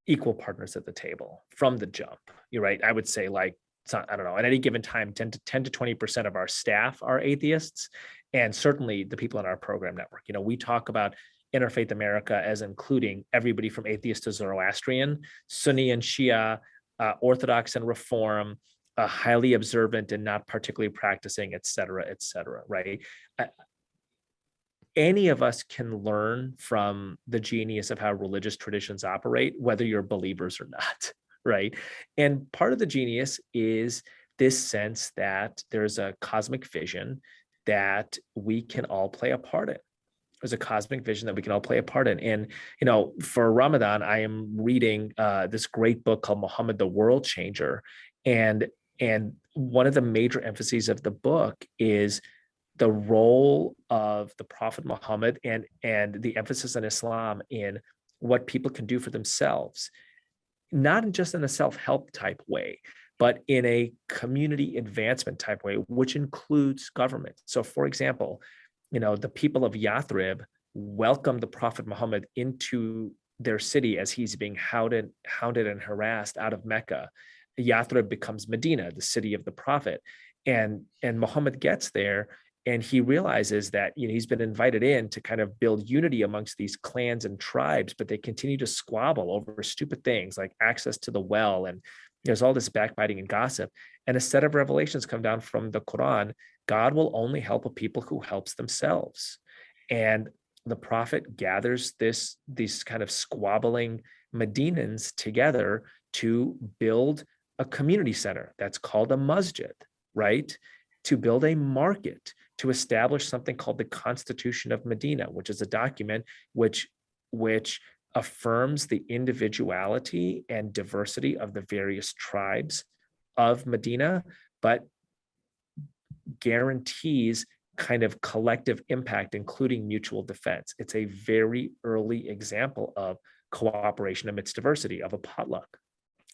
equal partners at the table from the jump. You're right. I would say like, I don't know, at any given time, 10 to 20% of our staff are atheists, and certainly the people in our program network. We talk about Interfaith America as including everybody from atheist to Zoroastrian, Sunni and Shia, Orthodox and Reform, highly observant and not particularly practicing, et cetera, right? Any of us can learn from the genius of how religious traditions operate, whether you're believers or not, right? And part of the genius is this sense that there's a cosmic vision that we can all play a part in. There's a cosmic vision that we can all play a part in. And, for Ramadan, I am reading this great book called Muhammad, the World Changer. And one of the major emphases of the book is the role of the Prophet Muhammad and the emphasis on Islam in what people can do for themselves, not just in a self-help type way, but in a community advancement type way, which includes government. So, for example, the people of Yathrib welcomed the Prophet Muhammad into their city as he's being hounded and harassed out of Mecca. Yathrib becomes Medina, the city of the Prophet. And Muhammad gets there and he realizes that he's been invited in to kind of build unity amongst these clans and tribes, but they continue to squabble over stupid things like access to the well, and there's all this backbiting and gossip. And a set of revelations come down from the Quran. God will only help a people who helps themselves. And the Prophet gathers these kind of squabbling Medinans together to build a community center that's called a masjid, right? To build a market, to establish something called the Constitution of Medina, which is a document which affirms the individuality and diversity of the various tribes of Medina, but guarantees kind of collective impact, including mutual defense. It's a very early example of cooperation amidst diversity, of a potluck.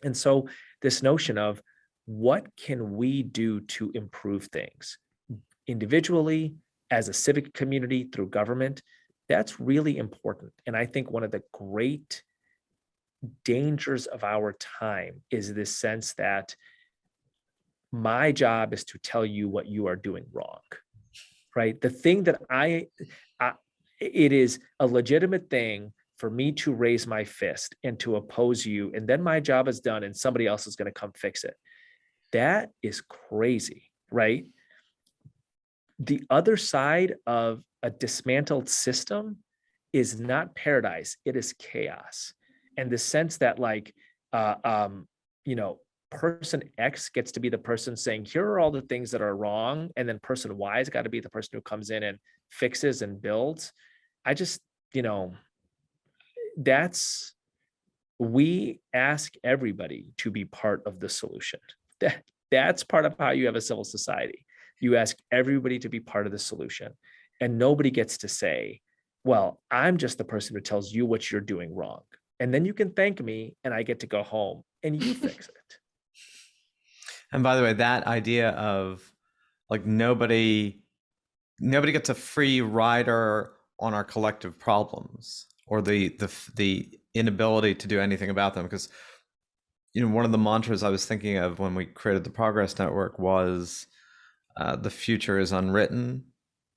And so this notion of what can we do to improve things individually, as a civic community, through government, that's really important. And I think one of the great dangers of our time is this sense that my job is to tell you what you are doing wrong, right? The thing that it is a legitimate thing for me to raise my fist and to oppose you, and then my job is done and somebody else is going to come fix it. That is crazy, right? The other side of a dismantled system is not paradise, it is chaos. And the sense that person X gets to be the person saying, here are all the things that are wrong, and then person Y has got to be the person who comes in and fixes and builds. I just, we ask everybody to be part of the solution. That's part of how you have a civil society. You ask everybody to be part of the solution, and nobody gets to say, well, I'm just the person who tells you what you're doing wrong. And then you can thank me and I get to go home and you fix it. And by the way, that idea of nobody gets a free rider on our collective problems, or the inability to do anything about them. Because, one of the mantras I was thinking of when we created the Progress Network was the future is unwritten,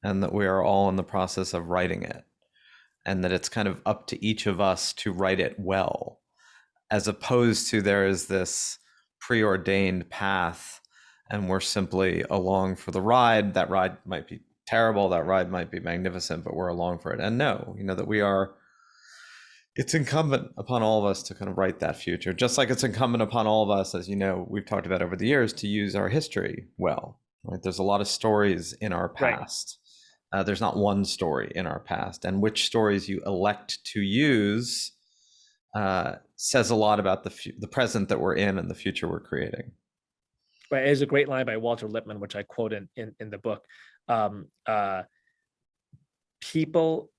and that we are all in the process of writing it, and that it's kind of up to each of us to write it well, as opposed to there is this preordained path and we're simply along for the ride. That ride might be terrible, that ride might be magnificent, but we're along for it. And no, that it's incumbent upon all of us to kind of write that future, just like it's incumbent upon all of us, as we've talked about over the years, to use our history well. Right? There's a lot of stories in our past. Right. There's not one story in our past, and which stories you elect to use says a lot about the present that we're in and the future we're creating. Right. There's a great line by Walter Lippmann, which I quote in the book. People,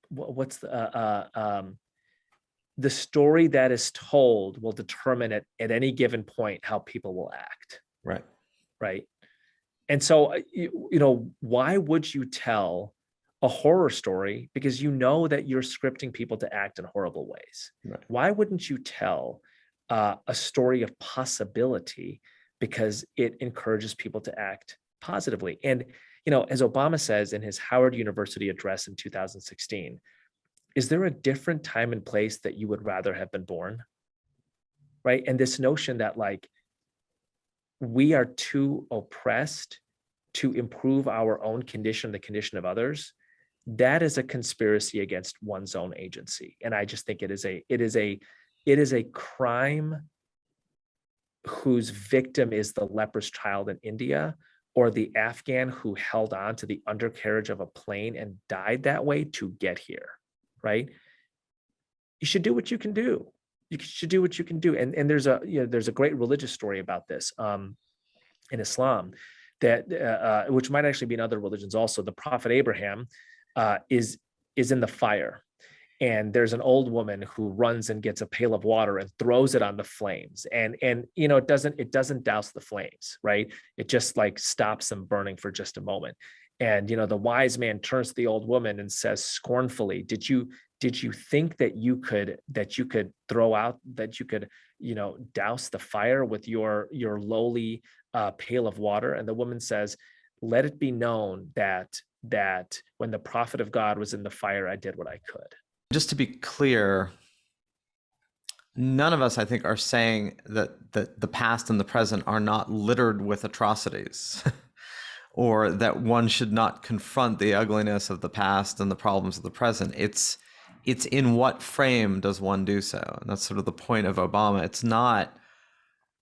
what's the story that is told will determine at any given point how people will act. Right. Right. And so, why would you tell a horror story? Because that you're scripting people to act in horrible ways. Right. Why wouldn't you tell a story of possibility? Because it encourages people to act positively. And, as Obama says in his Howard University address in 2016, is there a different time and place that you would rather have been born? Right. And this notion that we are too oppressed to improve our own condition, the condition of others, that is a conspiracy against one's own agency. And I just think it is a crime whose victim is the leprous child in India, or the Afghan who held on to the undercarriage of a plane and died that way to get here, right? You should do what you can do. You should do what you can do. And there's a great religious story about this in Islam, that which might actually be in other religions also. The Prophet Abraham is in the fire, and there's an old woman who runs and gets a pail of water and throws it on the flames, and it doesn't douse the flames, right? It just like stops them burning for just a moment. And the wise man turns to the old woman and says scornfully, did you think that you could douse the fire with your lowly pail of water? And the woman says, let it be known that when the prophet of God was in the fire, I did what I could. Just to be clear, none of us, I think, are saying that the past and the present are not littered with atrocities, or that one should not confront the ugliness of the past and the problems of the present. It's in what frame does one do so? And that's sort of the point of Obama. It's not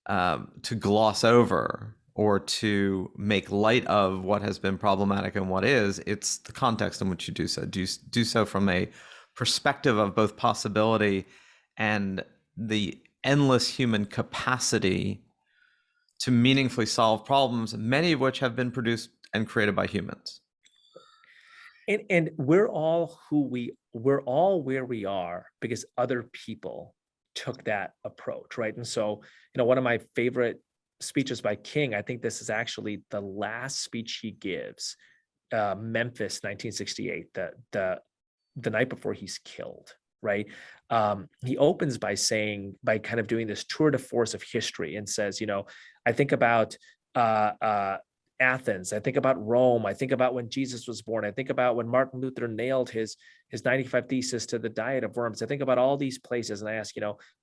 to gloss over or to make light of what has been problematic and what is. It's the context in which you do so. Do so from a perspective of both possibility and the endless human capacity to meaningfully solve problems, many of which have been produced and created by humans. And we're all where we are because other people took that approach, right? And so, one of my favorite speeches by King, I think this is actually the last speech he gives, Memphis, 1968, the night before he's killed, right? He opens by kind of doing this tour de force of history and says, I think about Athens, I think about Rome, I think about when Jesus was born, I think about when Martin Luther nailed his 95 Thesis to the Diet of Worms. I think about all these places and I ask,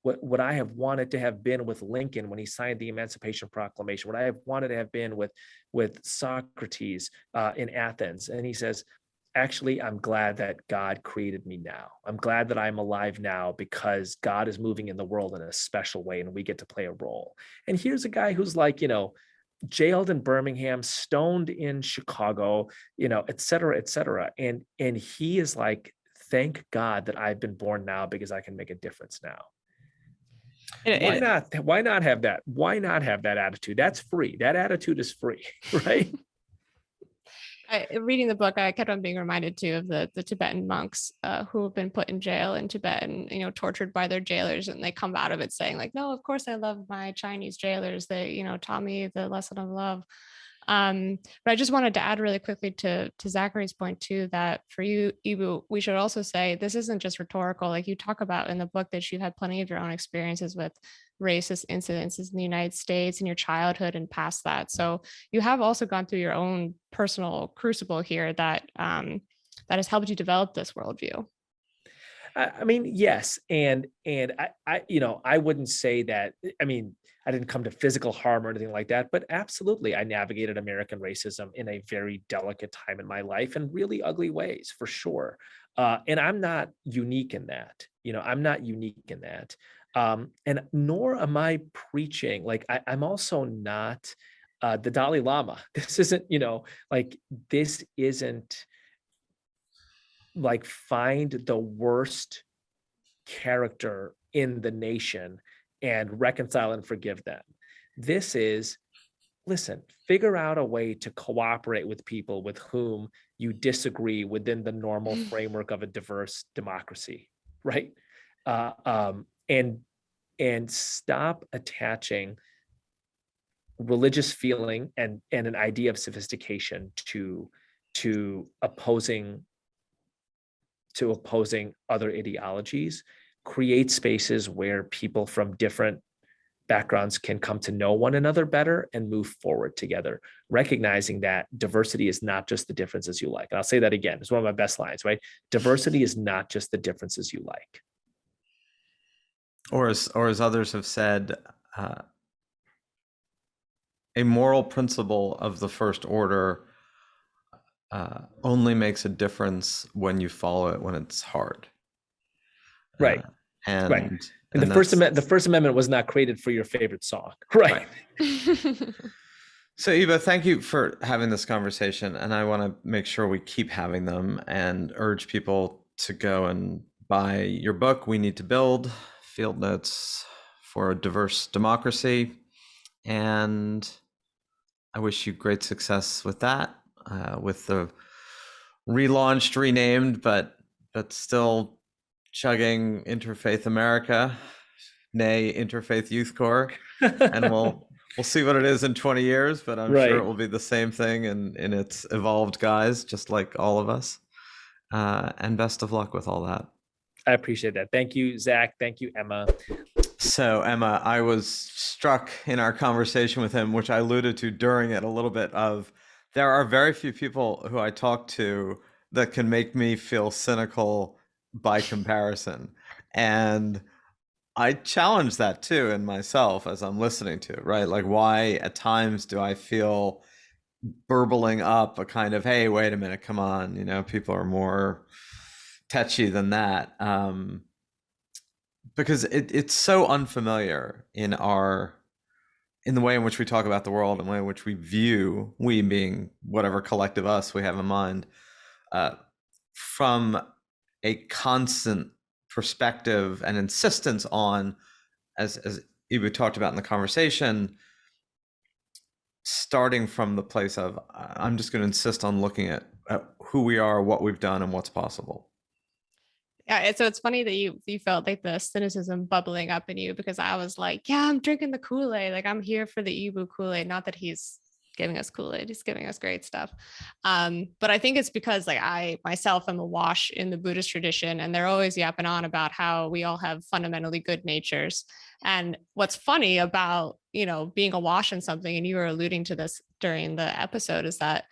what would I have wanted to have been with Lincoln when he signed the Emancipation Proclamation? Would I have wanted to have been with Socrates in Athens? And he says, actually, I'm glad that God created me now. I'm glad that I'm alive now because God is moving in the world in a special way and we get to play a role. And here's a guy who's like, jailed in Birmingham, stoned in Chicago, et cetera, et cetera. And he is like, thank God that I've been born now because I can make a difference now. Why not have that? Why not have that attitude? That's free. That attitude is free, right? Reading the book, I kept on being reminded too of the Tibetan monks who have been put in jail in Tibet and tortured by their jailers, and they come out of it saying like, no, of course I love my Chinese jailers. They taught me the lesson of love. But I just wanted to add really quickly to Zachary's point too, that for you, Eboo, we should also say this isn't just rhetorical. Like you talk about in the book that you've had plenty of your own experiences with racist incidences in the United States in your childhood and past that. So you have also gone through your own personal crucible here that has helped you develop this worldview. I mean, yes. And I wouldn't say that, I didn't come to physical harm or anything like that, but absolutely, I navigated American racism in a very delicate time in my life in really ugly ways, for sure. And I'm not unique in that. I'm not unique in that. And nor am I preaching, like I'm also not the Dalai Lama. This isn't, this isn't like find the worst character in the nation and reconcile and forgive them. This is, listen, figure out a way to cooperate with people with whom you disagree within the normal framework of a diverse democracy, right? And stop attaching religious feeling and an idea of sophistication to opposing other ideologies. Create spaces where people from different backgrounds can come to know one another better and move forward together, recognizing that diversity is not just the differences you like. And I'll say that again, it's one of my best lines, right? Diversity is not just the differences you like. Or as others have said, a moral principle of the first order only makes a difference when you follow it when it's hard. Right. And the First Amendment was not created for your favorite song. Right. So, Eva, thank you for having this conversation. And I want to make sure we keep having them and urge people to go and buy your book, We Need to Build Field Notes for a Diverse Democracy. And I wish you great success with that, with the relaunched, renamed, but still chugging Interfaith America, nay Interfaith Youth Corps, and we'll see what it is in 20 years, but I'm sure it will be the same thing in its evolved guise, just like all of us. And best of luck with all that. I appreciate that. Thank you, Zach. Thank you, Emma. So, Emma, I was struck in our conversation with him, which I alluded to during it a little bit, of there are very few people who I talk to that can make me feel cynical by comparison. And I challenge that too in myself as I'm listening to it, right? Like, why at times do I feel burbling up a kind of, hey, wait a minute, come on, people are more touchy than that. Because it's so unfamiliar in the way in which we talk about the world and the way in which we view, we being whatever collective us we have in mind, from a constant perspective and insistence on, as Eboo talked about in the conversation, starting from the place of, I'm just going to insist on looking at who we are, what we've done, and what's possible. Yeah, so it's funny that you felt like the cynicism bubbling up in you, because I was like, yeah, I'm drinking the Kool-Aid. Like, I'm here for the Eboo Kool-Aid. Not that he's giving us Kool-Aid, he's giving us great stuff. But I think it's because, like, I myself am a wash in the Buddhist tradition, and they're always yapping on about how we all have fundamentally good natures. And what's funny about, being a wash in something, and you were alluding to this during the episode, is that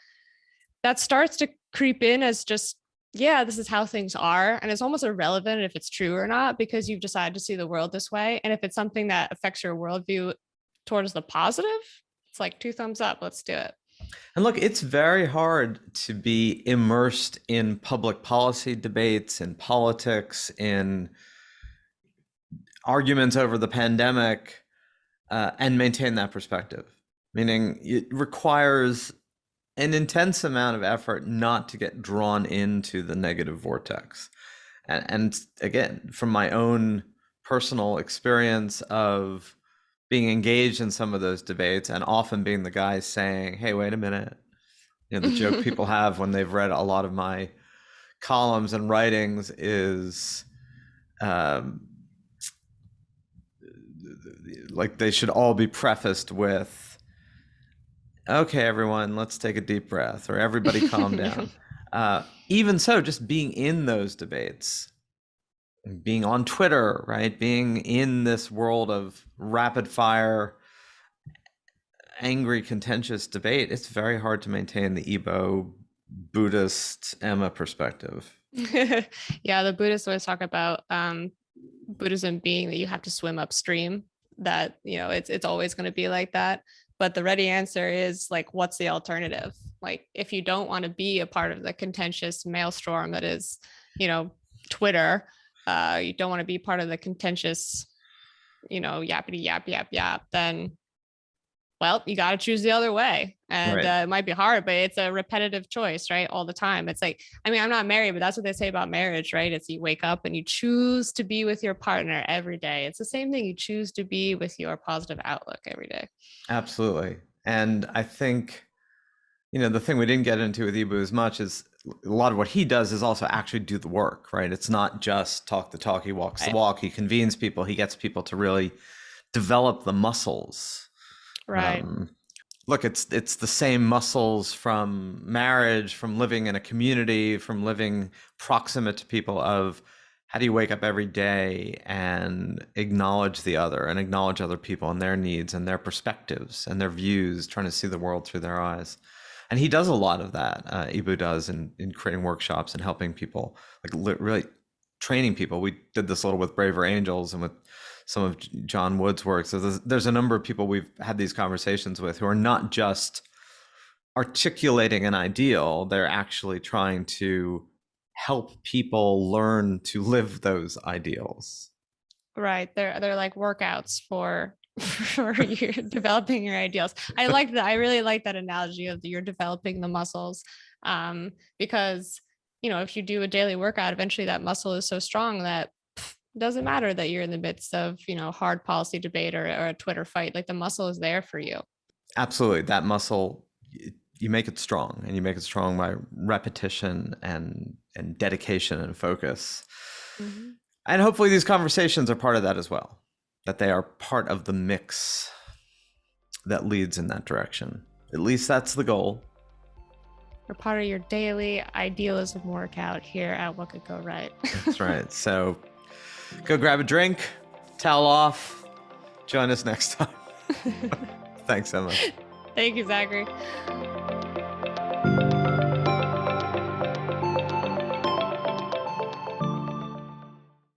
starts to creep in as just, yeah, this is how things are. And it's almost irrelevant if it's true or not, because you've decided to see the world this way. And if it's something that affects your worldview towards the positive, it's like 2 thumbs up. Let's do it. And look, it's very hard to be immersed in public policy debates, in politics, in arguments over the pandemic, and maintain that perspective. Meaning it requires an intense amount of effort not to get drawn into the negative vortex. And again, from my own personal experience of being engaged in some of those debates, and often being the guy saying, hey, wait a minute, the joke people have when they've read a lot of my columns and writings is like they should all be prefaced with, okay, everyone, let's take a deep breath, or everybody calm down. Even so, just being in those debates, being on Twitter, right? Being in this world of rapid fire, angry, contentious debate, it's very hard to maintain the Eboo Buddhist Emma perspective. Yeah, the Buddhists always talk about Buddhism being that you have to swim upstream, that, it's always going to be like that. But the ready answer is, like, what's the alternative? Like, if you don't want to be a part of the contentious maelstrom that is, Twitter, you don't want to be part of the contentious, yappity yap, yap, yap, then, well, you got to choose the other way. And Right. It might be hard, but it's a repetitive choice, right? All the time. It's like, I mean, I'm not married, but that's what they say about marriage, right? It's you wake up and you choose to be with your partner every day. It's the same thing. You choose to be with your positive outlook every day. Absolutely. And I think, the thing we didn't get into with Eboo as much is a lot of what he does is also actually do the work, right? It's not just talk the talk, he walks the walk, he convenes people, he gets people to really develop the muscles. Right. Look, it's the same muscles from marriage, from living in a community, from living proximate to people, of how do you wake up every day and acknowledge the other and acknowledge other people and their needs and their perspectives and their views, trying to see the world through their eyes. And he does a lot of that. Eboo does in creating workshops and helping people, like really training people. We did this a little with Braver Angels and with some of John Wood's work. So there's a number of people we've had these conversations with who are not just articulating an ideal, they're actually trying to help people learn to live those ideals. Right. They're like workouts for for you're developing your ideals. I like that. I really like that analogy of you're developing the muscles, because if you do a daily workout, eventually that muscle is so strong that it doesn't matter that you're in the midst of hard policy debate or a Twitter fight. Like the muscle is there for you. Absolutely, that muscle, you make it strong, and you make it strong by repetition and dedication and focus. Mm-hmm. And hopefully these conversations are part of that as well, that they are part of the mix that leads in that direction. At least that's the goal. We're part of your daily idealism workout here at What Could Go Right. That's right. So go grab a drink, towel off, join us next time. Thanks so much. Thank you, Zachary.